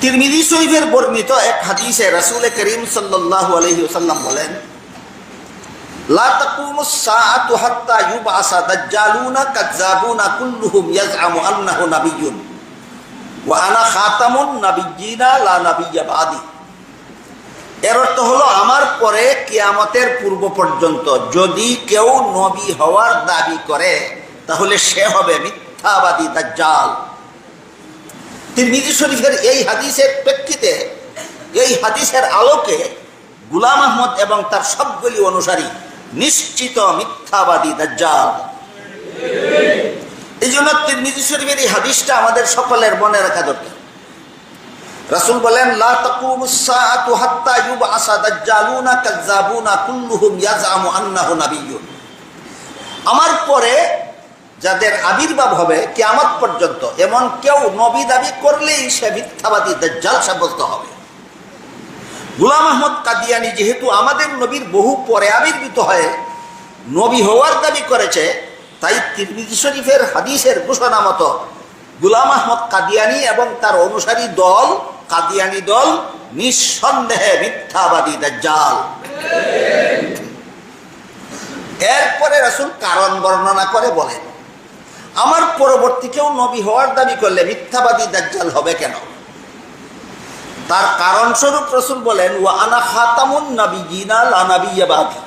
তিরমিজি শরীফের বর্ণিত এক হাদিসে রাসূল করিম সাল্লাল্লাহু আলাইহি ওয়াসাল্লাম বলেন, লা তাকুমুস সাআতু হাত্তা ইউবআসা দাজ্জালুনা কাযযাবুনা কুল্লুহুম ইয়াজআমু আন্নাহু নাবিয়্যুন ওয়া আনা খাতামুন নাবিয়্যিনা লা নাবিয়্যা বাদি। এর অর্থ হলো, আমার পরে কিয়ামতের পূর্ব পর্যন্ত যদি কেউ নবী হওয়ার দাবি করে তাহলে সে হবে মিথ্যাবাদী দাজ্জাল। তিরমিজি শরীফের এই হাদিসের প্রেক্ষিতে, এই হাদিসের আলোকে গোলাম আহমদ এবং তার সবগুলি অনুসারী নিশ্চিত মিথ্যাবাদী দাজ্জাল। এই জন্য তিরমিজি শরীফের এই হাদিসটা আমাদের সকলের মনে রাখা দরকার। রাসূল বলেন, লা তাকুমুস সাআতু হাত্তা ইউবআসা দাজ্জালুনা কাযযাবুনা কুল্লুহুম ইয়াজআমু আন্নাহু নাবিয়্যুন। আমার পরে যাদের আবির্ভাব হবে কিয়ামত পর্যন্ত, এমন কেউ নবী দাবি করলেই সে মিথ্যাবাদী দাজ্জাল সাব্যস্ত হবে। গোলাম আহমদ কাদিয়ানী যেহেতু আমাদের নবীর বহু পরে আবির্ভূত হয়ে নবী হওয়ার দাবি করেছে, তাই তিরমিজি শরীফের হাদিসের ঘোষণা মতো গোলাম আহমদ কাদিয়ানী এবং তার অনুসারী দল, কাদিয়ানী দল নিঃসন্দেহে মিথ্যাবাদী দাজ্জাল। এরপরে রাসূল কারণ বর্ণনা করে বলেন, আমার পরবর্তী কেউ নবী হওয়ার দাবি করলে মিথ্যাবাদী দাজ্জাল হবে কেন? তার কারণ স্বরূপ রাসূল বলেন, ওয়া আনা খাতামুন নাবিয়্যিনা লা নাবিয়্যা বাদি।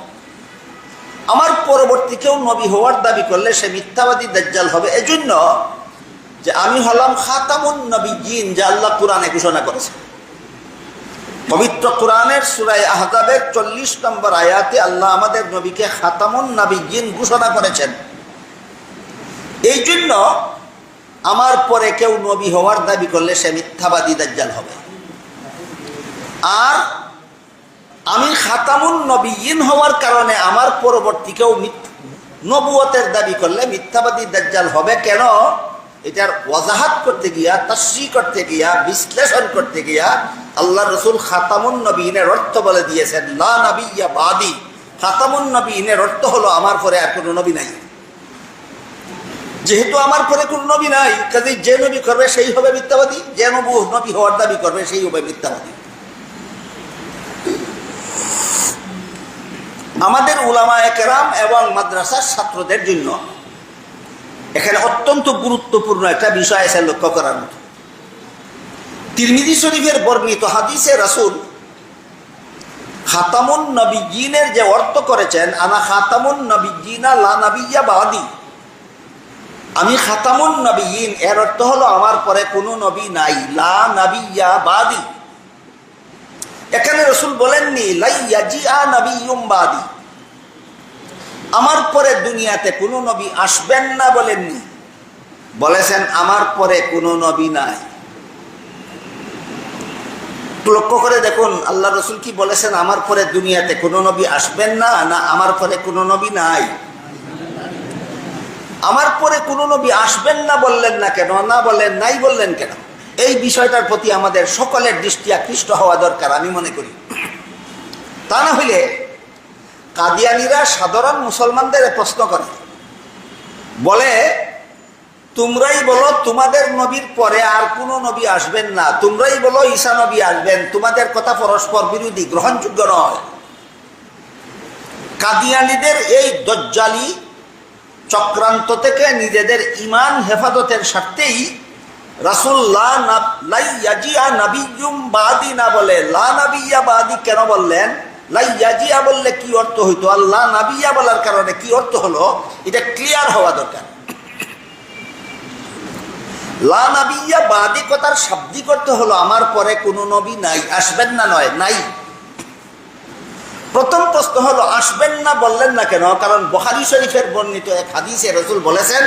আমার পরবর্তী কেউ নবী হওয়ার দাবি করলে সে মিথ্যাবাদী দাজ্জাল হবে এজন্য যে আমি হলাম খাতামুন নাবিয়্যিন, যা আল্লাহ কোরআনে ঘোষণা করেছে। পবিত্র কোরআনের সূরা আহজাবের 40 নম্বর আয়াতে আল্লাহ আমাদের নবীকে খাতামুন নাবিয়্যিন ঘোষণা করেছেন। এই জন্য আমার পরে কেউ নবী হওয়ার দাবি করলে সে মিথ্যাবাদী দাজ্জাল হবে। আর আমি খাতামুন নবিয়্যিন হওয়ার কারণে আমার পরবর্তী কেউ নবুয়তের দাবি করলে মিথ্যাবাদী দাজ্জাল হবে কেন, এটার ওয়াজাহাত করতে গিয়া, তাশরীহ করতে গিয়া, বিশ্লেষণ করতে গিয়া আল্লাহ রাসূল খাতামুন নবিয়্যিনের অর্থ বলে দিয়েছেন, লা নাবিয়্যা বাদি। খাতামুন নবিয়্যিনের অর্থ হলো আমার পরে আর কোনো নবী নাই। যেহেতু আমার পরে কোন নবী নাই, কাজেই যে নবী করবে সেই হবে মিথ্যাবাদী, যে নবী হওয়ার দাবি করবে সেই হবে মিথ্যাবাদী। আমাদের উলামায়ে কেরাম এবং মাদ্রাসার ছাত্রদের জন্য এখানে অত্যন্ত গুরুত্বপূর্ণ একটা বিষয় আছে লক্ষ্য করার মতো। তিরমিজি শরীফের বর্ণিত হাদিসে রাসূল খাতামুন নবিয়্যিনের যে অর্থ করেছেন, আনা খাতামুন নাবিয়্যিনা লা নাবিয়্যা বাদি, আমি খাতামুন নবিয়্যিন, এর অর্থ হলো আমার পরে কোনো নবী নাই, লা নাবিয়্যা বাদি। এখানে রাসূল বলেননি লা ইয়াজিআ নাবিয়্যুম বাদি, আমার পরে দুনিয়াতে কোনো নবী আসবেন না বলেননি, বলেছেন আমার পরে কোনো নবী নাই। লক্ষ্য করে দেখুন আল্লাহ রাসূল কি বলেছেন, আমার পরে দুনিয়াতে কোনো নবী আসবেন না, না আমার পরে কোনো নবী নাই? আমার পরে কোনো নবী আসবেন না বললেন না কেন, না বললেন নাই বললেন কেন? এই বিষয়টার প্রতি আমাদের সকলের দৃষ্টি আকৃষ্ট হওয়া দরকার আমি মনে করি। তা না হইলে কাদিয়ানীরা সাধারণ মুসলমানদের প্রশ্ন করে, বলে তোমরাই বলো তোমাদের নবীর পরে আর কোনো নবী আসবেন না, তোমরাই বলো ঈসা নবী আসবেন, তোমাদের কথা পরস্পর বিরোধী, গ্রহণযোগ্য নয়। কাদিয়ানীদের এই দজ্জালি চক্রান্ত থেকে নিজেদের ঈমান হেফাজতের স্বার্থেই রাসূল লা ইয়াজিআ নাবিয়্যুম বাদি না বলে লা নাবিয়্যা বাদি কেন বললেন? লা ইয়াজিআ বললে কি অর্থ হইতো, আর লা নাবিয়্যা বলার কারণে কি অর্থ হলো, এটা ক্লিয়ার হওয়া দরকার। লা নাবিয়্যা বাদি কথার শাব্দিক অর্থ হলো আমার পরে কোনো নবী নাই, আসবেন না নয়, নাই। প্রথম প্রশ্ন হলো আসবেন না বললেন না কেন? কারণ বুখারী শরীফের বর্ণিত এক হাদিসে রাসূল বলেছেন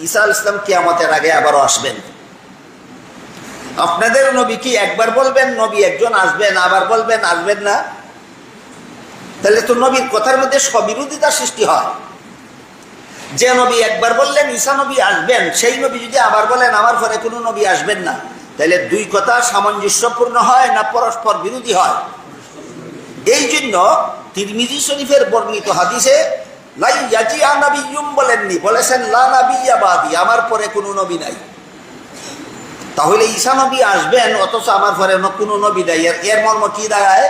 ঈসা আলাইহিস সালাম কিয়ামতের আগে আবারও আসবেন। আপনাদের নবী কি একবার বলবেন নবী একজন আসবেন, আবার বলবেন আসবেন না? তাহলে তো নবীর কথার মধ্যে স্ববিরোধিতা সৃষ্টি হয়। যে নবী একবার বললেন ঈসা নবী আসবেন, সেই নবী যদি আবার বলেন আমার পরে কোনো নবী আসবেন না, তাহলে দুই কথা সামঞ্জস্যপূর্ণ হয় না পরস্পর বিরোধী হয়? এই জন্য তিরমিজি শরীফের বর্ণিত হাদিসে লা ইয়াজিআ নাবিয়্যুম বলেননি, বলেছেন লা নাবিয়্যা বাদি, আমার পরে কোনো নবী নাই। তাহলে ঈসা নবী আসবেন অথচ আমার পরে কোনো নবী নাই, এর মর্ম কি দাঁড়ায়?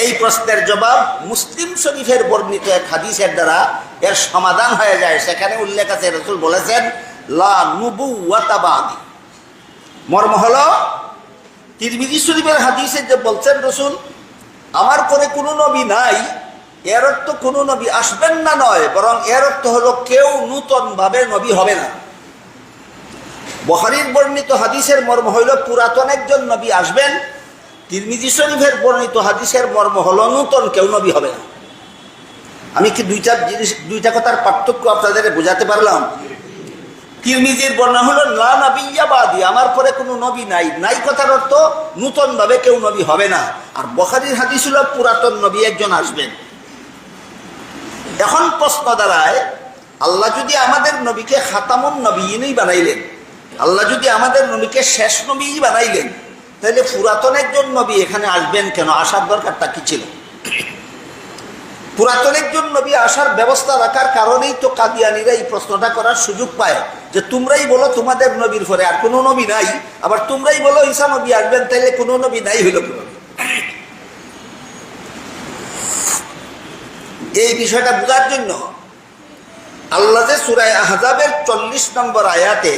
এই প্রশ্নের জবাব মুসলিম শরীফের বর্ণিত এক হাদিসের দ্বারা এর সমাধান হয়ে যায়। সেখানে উল্লেখ আছে, রাসূল বলেছেন লা নুবুওয়াতা বাদি। মর্ম হলো তিরমিজি শরীফের হাদিসে যে বলছেন রাসূল আমার পরে কোনো নবী নাই, এর অর্থ কোনো নবী আসবেন না নয়, বরং এর অর্থ হলো কেউ নূতন ভাবে নবী হবে না। বুখারীর বর্ণিত হাদিসের মর্ম হইল পুরাতন একজন নবী আসবেন, তিরমিজি শরীফের বর্ণিত হাদিসের মর্ম হলো নূতন কেউ নবী হবে না। আমি কি দুইটা কথার পার্থক্য আপনাদের বোঝাতে পারলাম? তিরমিজির বর্ণনা হলো লা নাবিয়্যা বাদি, আমার পরে কোনো নবী নাই, নাই কথার অর্থ নূতন ভাবে কেউ নবী হবে না। আর বুখারীর হাদিস হলো পুরাতন নবী একজন আসবেন। এখন প্রশ্ন দাঁড়ায়, আল্লাহ যদি আমাদের নবীকে খাতামুন নবিয়্যিনই বানাইলেন, আল্লাহ যদি আমাদের নবীকে শেষ নবী বানাইলেন, তাহলে পুরাতন একজন নবী এখানে আসবেন কেন? আসার দরকারটা কি ছিল? পুরাতন একজন নবী আসার ব্যবস্থা রাখার কারণেই তো কাদিয়ানীরা এই প্রশ্নটা করার সুযোগ পায় যে তোমরাই বলো তোমাদের নবীর পরে আর কোনো নবী নাই, আবার তোমরাই বলো ঈসা নবী আসবেন, তাইলে কোনো নবী নাই হইল কি? এই বিষয়টা বোঝার জন্য আল্লাহ যে সূরা আহজাবের 40 নম্বর আয়াতে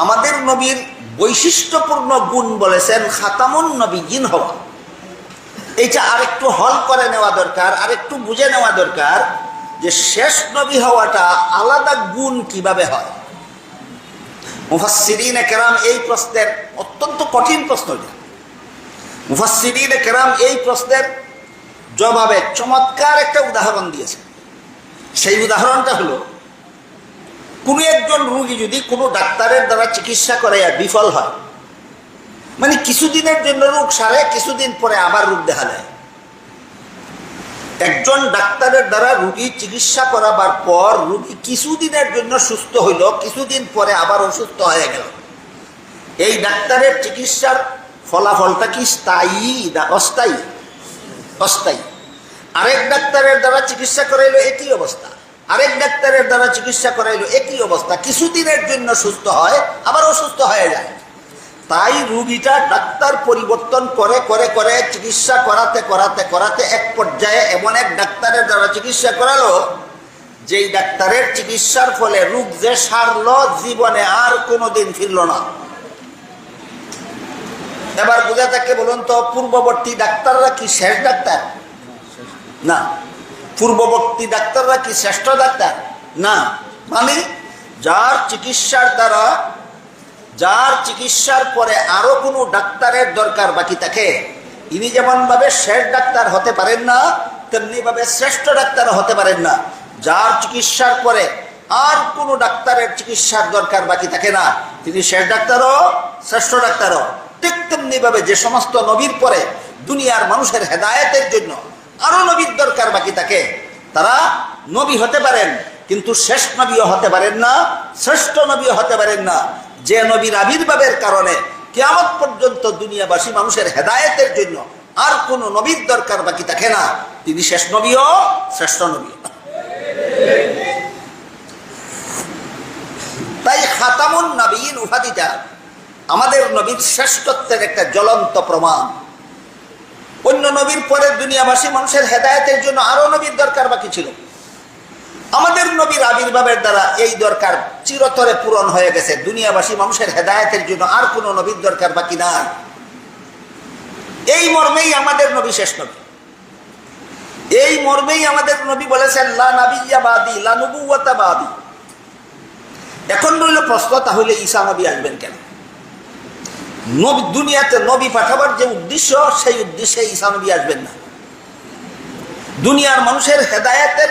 আমাদের নবীর বৈশিষ্ট্যপূর্ণ গুণ বলেছেন খাতামুন নবিয়্যিন হওয়া, এইটা আরেকটু হল করে নেওয়া দরকার, আরেকটু বুঝে নেওয়া দরকার যে শেষ নবী হওয়াটা আলাদা গুণ কিভাবে হয়। মুফাসসিরিনে কেরাম এই প্রশ্নের অত্যন্ত কঠিন প্রশ্ন, মুফাসসিরিনে কেরাম এই প্রশ্নের জবাবে চমৎকার একটা উদাহরণ দিয়েছে। সেই উদাহরণটা হলো, কোনো একজন রোগী যদি কোনো ডাক্তারের দ্বারা চিকিৎসা করে বিফল হয়, মানে কিছুদিনের জন্য রোগ সারে, কিছুদিন পরে আবার রোগ দেখা দেয়। একজন ডাক্তারের দ্বারা রোগী চিকিৎসা করাবার পর রোগী কিছুদিনের জন্য সুস্থ হইল, কিছুদিন পরে আবার অসুস্থ হয়ে গেল। এই ডাক্তারের চিকিৎসার ফলাফলটা কি স্থায়ী না অস্থায়ী? অস্থায়ী। আরেক ডাক্তারের দ্বারা চিকিৎসা করাইলো একই অবস্থা, আরেক ডাক্তারের দ্বারা চিকিৎসা করাইলো একই অবস্থা, কিছুদিনের জন্য সুস্থ হয় আবার অসুস্থ হয়ে যায়। তাই রোগীটা ডাক্তার পরিবর্তন করে করে করে চিকিৎসা করাতে করাতে করাতে এক পর্যায়ে এমন এক ডাক্তারের দ্বারা চিকিৎসা করালো যেই ডাক্তারের চিকিৎসার ফলে রোগ যে সারল, জীবনে আর কোনোদিন ফিরল না। এবার বোঝা থাকে, বলুন তো পূর্ববর্তী ডাক্তাররা কি শেষ ডাক্তার? না। পূর্ববর্তী ডাক্তাররা কি শ্রেষ্ঠ ডাক্তার? না। মানে যার চিকিৎসার পরে আরো কোনো ডাক্তারের দরকার বাকি থাকে, ইনি যেমন ভাবে শেষ ডাক্তার হতে পারেন না, তেমনি ভাবে শ্রেষ্ঠ ডাক্তার হতে পারেন না। যার চিকিৎসার পরে আর কোনো ডাক্তারের চিকিৎসার দরকার বাকি থাকে না, তিনি শেষ ডাক্তারও শ্রেষ্ঠ ডাক্তারও। ঠিক তেমনি ভাবে যে সমস্ত নবীর পরে দুনিয়ার মানুষের হেদায়েতের জন্য আরো নবীর দরকার বাকি থাকে, তারা নবী হতে পারেন কিন্তু শেষ নবীও হতে পারেন না, শ্রেষ্ঠ নবীও হতে পারেন না। যে নবীর আবির্ভাবের কারণে কিয়ামত পর্যন্ত দুনিয়াবাসী মানুষের হেদায়েতের জন্য আর কোনো নবীর দরকার বাকি থাকে না, তিনি শেষ নবীও শ্রেষ্ঠ নবী। তাই খাতামুন নবিয়্যিন উপাধিটা আমাদের নবীর শ্রেষ্ঠত্বের একটা জ্বলন্ত প্রমাণ। অন্য নবীর পরে দুনিয়াবাসী মানুষের হেদায়েতের জন্য আরো নবীর দরকার বাকি ছিল, আমাদের নবীর আবির্ভাবের দ্বারা এই দরকার চিরতরে পূরণ হয়ে গেছে। দুনিয়াবাসী মানুষের হেদায়েতের জন্য আর কোনো নবীর দরকার বাকি নাই। এই মর্মেই আমাদের নবী শেষ নবী, এই মর্মেই আমাদের নবী বলেছেন লা নাবিয়্যা বাদি লা নুবুওয়াতা বাদি। এখন রইল প্রশ্ন, তাহলে ঈসা নবী আসবেন কেন? নবী দুনিয়াতে নবী পাঠাবার যে উদ্দেশ্য, সেই উদ্দেশ্যে ঈসা নবী আসবেন না। দুনিয়ার মানুষের হেদায়েতের,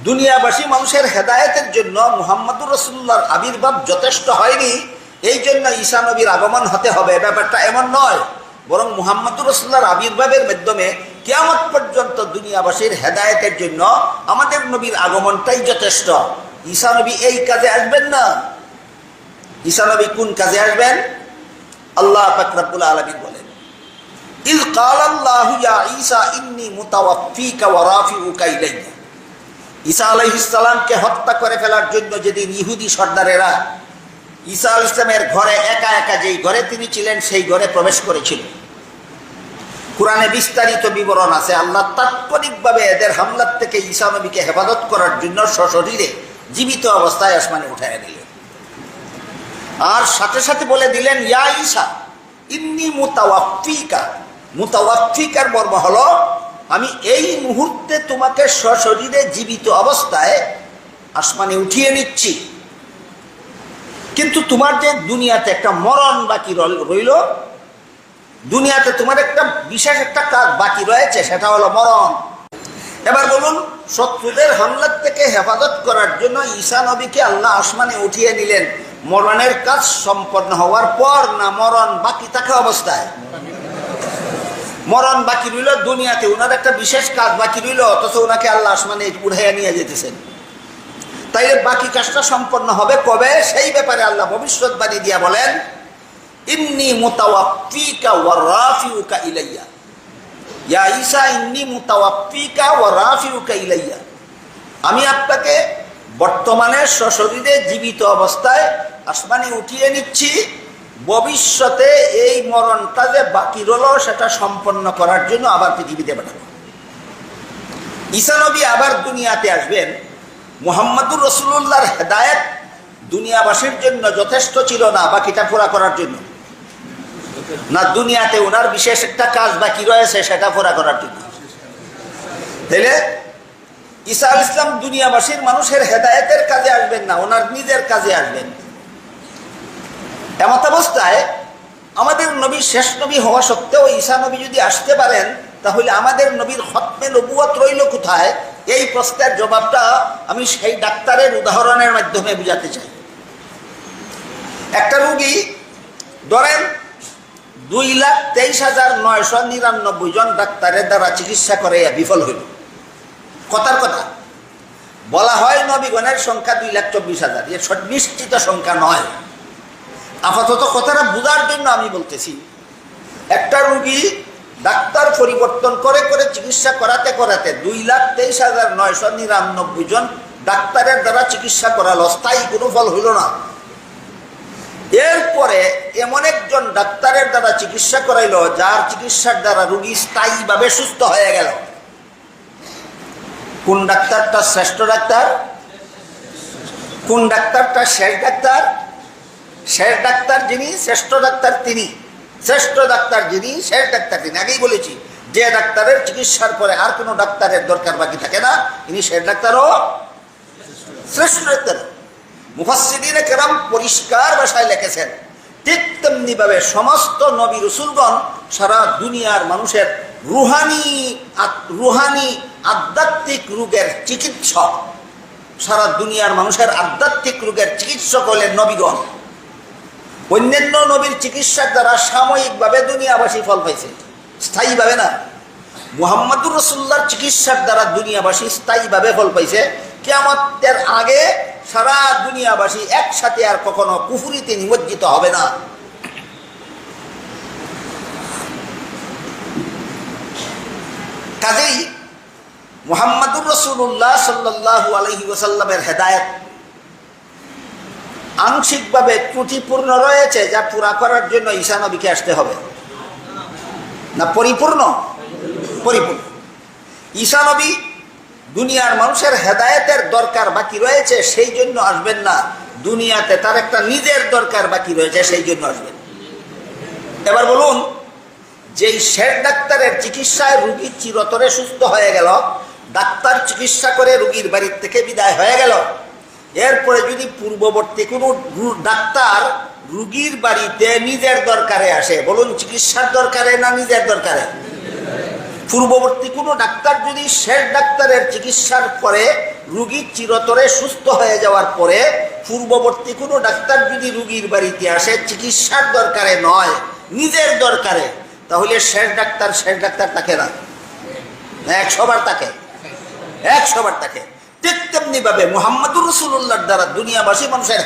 দুনিয়াবাসী মানুষের হেদায়েতের জন্য মুহাম্মদুর রাসূলুল্লাহর আবির্ভাব যথেষ্ট হয়নি, এই জন্য ঈসা নবীর আগমন হতে হবে, ব্যাপারটা এমন নয়। বরং মুহাম্মদুর রাসূলুল্লাহর আবির্ভাবের মাধ্যমে কিয়ামত পর্যন্ত দুনিয়াবাসীর হেদায়েতের জন্য আমাদের নবীর আগমনটাই যথেষ্ট। ঈসা নবী এই কাজে আসবেন না। ঈসা নবী কোন কাজে আসবেন? আল্লাহ পাক রব্বুল আলামিন বলেন, ইয ক্বালাল্লাহু ইয়া ঈসা ইন্নী মুতাওয়াফফিকা ওয়া রাফিউকা ইলাইয়া। ঈসা আলাইহিস সালামকে হত্যা করে ফেলার জন্য যেদিন ইহুদি সর্দারেরা ঈসা আলাইহিস সালামের ঘরে একা একা যেই ঘরে তিনি ছিলেন সেই ঘরে প্রবেশ করেছিল। কোরআনে বিস্তারিত বিবরণ আছে। আল্লাহ তাৎক্ষণিকভাবে এদের হামলার থেকে ঈসা নবীকে হেফাজত করার জন্য সশরীরে জীবিত অবস্থায় আসমানে উঠাইয়া দিলেন। আর সাথে সাথে বলে দিলেন, ইয়া ঈসা ইন্নী মুতাওয়াফিকা। মুতাওয়াফিকার মর্ম হলো, আমি এই মুহূর্তে তোমাকে সশরীরে জীবিত অবস্থায় আসমানে উঠিয়ে নিচ্ছি, কিন্তু তোমার যে দুনিয়াতে একটা মরণ বাকি রইল, দুনিয়াতে তোমার একটা বিশেষ একটা কাজ বাকি রয়েছে, সেটা হলো মরণ। এবার বলুন, শত্রুদের হামলার থেকে হেফাজত করার জন্য ঈসা নবীকে আল্লাহ আসমানে উঠিয়ে নিলেন মরণের কাজ সম্পন্ন হওয়ার পর, না মরণ বাকি থাকা অবস্থায়? মরণ বাকি রইল, দুনিয়াতে ওনার একটা বিশেষ কাজ বাকি রইল, অথচ ওনাকে আল্লাহ আসমানে উঠাইয়া নিয়ে যেতেছেন। তাই বাকি কাজটা সম্পন্ন হবে কবে, সেই ব্যাপারে আল্লাহ ভবিষ্যৎবাণী দিয়া বলেন, ইন্নী মুতাওয়াফিকা ওয়া রাফিউকা ইলাইয়া। ইয়া ঈসা ইন্নী মুতাওয়াফিকা ওয়া রাফিউকা ইলাইয়া। আমি আপনাকে বর্তমানে সশরীরে জীবিত অবস্থায় আসমানে উঠিয়ে নিচ্ছি, ভবিষ্যতে এই মরণটা যে বাকি রইল সেটা সম্পন্ন করার জন্য আবার পৃথিবীতে পাঠাবো। ঈসা নবী আবার দুনিয়াতে আসবেন। মুহাম্মদুর রাসূলুল্লাহর হেদায়েত দুনিয়াবাসীর জন্য যথেষ্ট ছিল না বাকিটা পুরা করার জন্য, না দুনিয়াতে ওনার বিশেষ একটা কাজ বাকি রয়েছে সেটা পুরা করার জন্য? তাইলে ঈসা আলাইহিস সালাম দুনিয়াবাসীর মানুষের হেদায়েতের কাজে আসবেন না, ওনার নিজের কাজে আসবেন। এমত অবস্থায় আমাদের নবী শেষ নবী হওয়া সত্ত্বেও ঈসা নবী যদি আসতে পারেন, তাহলে আমাদের নবীর খতমে নবুয়ত রইল কোথায়? এই প্রশ্নের জবাবটা আমি সেই ডাক্তারের উদাহরণের মাধ্যমে বুঝাতে চাই। একটা রোগী ধরেন 2,23,999 জন ডাক্তারের দ্বারা চিকিৎসা করে বিফল হইল। কথার কথা বলা হয় নবীগণের সংখ্যা 2,24,000, এ নিশ্চিত সংখ্যা নয়। আপাতত কথাটা বোঝার জন্য আমি বলতেছি, একটা রোগী ডাক্তার পরিবর্তন করে করে চিকিৎসা করাতে করাতে 2,23,999 জন ডাক্তারের দ্বারা চিকিৎসা করালো, স্থায়ী কোনো ফল হইল না। এরপরে এমন একজন ডাক্তারের দ্বারা চিকিৎসা করাইল যার চিকিৎসার দ্বারা রোগী স্থায়ীভাবে সুস্থ হয়ে গেল। কোন ডাক্তারটা শ্রেষ্ঠ ডাক্তার? কোন ডাক্তারটা শেষ ডাক্তার? শেষ ডাক্তার যিনি, শ্রেষ্ঠ ডাক্তার তিনি। শ্রেষ্ঠ ডাক্তার যিনি, শেষ ডাক্তার তিনি। আগেই বলেছি, যে ডাক্তারের চিকিৎসার পরে আর কোনো ডাক্তারের দরকার বাকি থাকে না, ইনি শেষ ডাক্তারও শ্রেষ্ঠ ডাক্তার। মুফাসসিরিনে কেরাম পরিষ্কার ভাষায় লিখেছেন, ঠিক তেমনি ভাবে সমস্ত নবী রাসূলগণ সারা দুনিয়ার মানুষের রুহানি আধ্যাত্মিক রোগের চিকিৎসক। সারা দুনিয়ার মানুষের আধ্যাত্মিক রোগের চিকিৎসক হলেন নবীগণ। অন্যান্য নবীর চিকিৎসার দ্বারা সাময়িকভাবে দুনিয়াবাসী ফল পাইছে, স্থায়ীভাবে না। মুহাম্মদুর রাসূলুল্লাহর চিকিৎসার দ্বারা দুনিয়াবাসী স্থায়ীভাবে ফল পাইছে। কিয়ামতের আগে সারা দুনিয়াবাসী একসাথে আর কখনো কুফরিতে নিমজ্জিত হবে না। কাজেই মুহাম্মদুর রাসূলুল্লাহ সাল্লাল্লাহু আলাইহি ওয়াসাল্লামের হেদায়েত আংশিকভাবে ত্রুটিপূর্ণ রয়েছে, যা পুরা করার জন্য ঈসা নবীকে আসতে হবে। না পরিপূর্ণ? পরিপূর্ণ। ঈসা নবী দুনিয়ার মানুষের হেদায়েতের দরকার বাকি রয়েছে, সেই জন্য আসবেন না। দুনিয়াতে তার একটা নিজের দরকার বাকি রয়েছে, সেই জন্য আসবেন। এবার বলুন, যেই শেষ ডাক্তারের চিকিৎসায় রোগী চিরতরে সুস্থ হয়ে গেল, ডাক্তার চিকিৎসা করে রোগীর বাড়ির থেকে বিদায় হয়ে গেল, এরপরে যদি পূর্ববর্তী কোনো ডাক্তার রোগীর বাড়িতে নিজের দরকারে আসে, বলুন চিকিৎসার দরকারে না নিজের দরকারে? পূর্ববর্তী কোনো ডাক্তার যদি শেষ ডাক্তারের চিকিৎসার পরে রোগী চিরতরে সুস্থ হয়ে যাওয়ার পরে পূর্ববর্তী কোনো ডাক্তার যদি রোগীর বাড়িতে আসে চিকিৎসার দরকারে নয়, নিজের দরকারে, তাহলে শেষ ডাক্তার থাকে না? 100 বার থাকে, 100 বার থাকে। ঠিক তেমনি ভাবে মুহাম্মদুর রাসূলুল্লাহর দ্বারা দুনিয়াবাসী মানুষের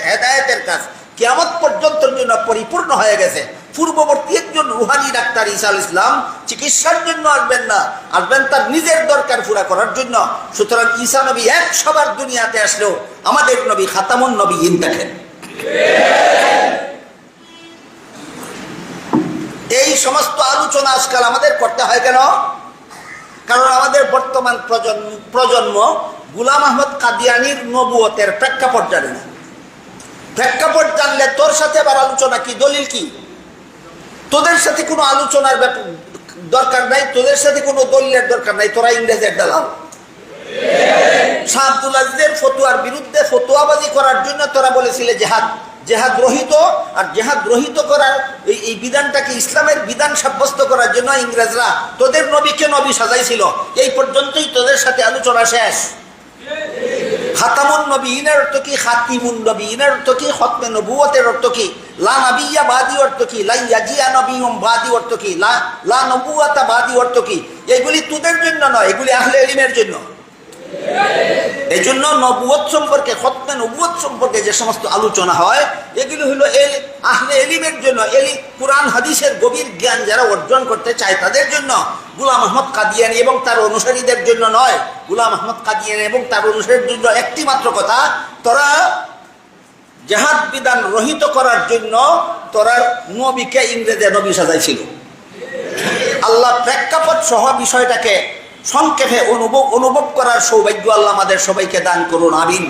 হেদায়েতের কাজ কিয়ামত পর্যন্তের জন্য পরিপূর্ণ হয়ে গেছে। পূর্ববর্তী একজন রুহানি ডাক্তার ঈসা আলাইহিস সালাম চিকিৎসার জন্য আসবেন না, আসবেন তার নিজের দরকার পুরা করার জন্য। সুতরাং ঈসা নবী 100 বার দুনিয়াতে আসলেও আমাদের নবী খাতামুন নবিয়্যিন থাকেন। এই সমস্ত আলোচনা আজকাল আমাদের করতে হয় কেন? কারণ আমাদের বর্তমান প্রজন্ম গোলাম আহমদ কাদিয়ানীর নবুয়তের প্রেক্ষাপট জানে না। প্রেক্ষাপট জানলে তোর সাথে আবার আলোচনা কি, দলিল কি? তোদের সাথে কোনো আলোচনার দরকার নাই, তোদের সাথে কোনো দলিলের দরকার নাই, তোরা ইংরেজের দালাল। শাহ আব্দুল আজিজের ফতুয়ার বিরুদ্ধে ফতুয়াবাজি করার জন্য তোরা বলেছিলে জেহাদ, জেহাদ রহিত, আর জেহাদ রহিত করার এই বিধানটাকে ইসলামের বিধান সাব্যস্ত করার জন্য ইংরেজরা তোদের নবীকে নবী সাজাইছিল। এই পর্যন্তই তোদের সাথে আলোচনা শেষ। খাতামুন নবীনের অর্থ কি, খাতিমুন নবীনের অর্থ কি, খতমে নবুয়তের অর্থ কি, লা নবিয়্যা বাদি অর্থ কি, লা ইয়াজিয়া নবিয়্যুম বাদি অর্থ কি, লা নবুওয়াতা বাদি অর্থ কি, এগুলি তোদের জন্য নয়, এগুলি আহলে ইলমের জন্য। এই জন্য নবুয়ত সম্পর্কে, খতমে নবুয়ত সম্পর্কে যে সমস্ত আলোচনা হয় এগুলি হলো আহলে ইলমের জন্য, কুরআন হাদিসের গভীর জ্ঞান যারা অর্জন করতে চায় তাদের জন্য। গোলাম আহমদ কাদিয়ানী এবং তার অনুসারীদের জন্য নয়। গোলাম আহমদ কাদিয়ানী এবং তার অনুসারীদের জন্য একটি মাত্র কথা, তোরা জেহাদ বিধান রহিত করার জন্য তোরা নবীকে ইংরেজে নবী সাজাইছিল। আল্লাহ প্রেক্ষাপট সহ বিষয়টাকে সংক্ষেপে অনুভব করার সৌভাগ্য আল্লাহ আমাদের সবাইকে দান করুন, আমিন।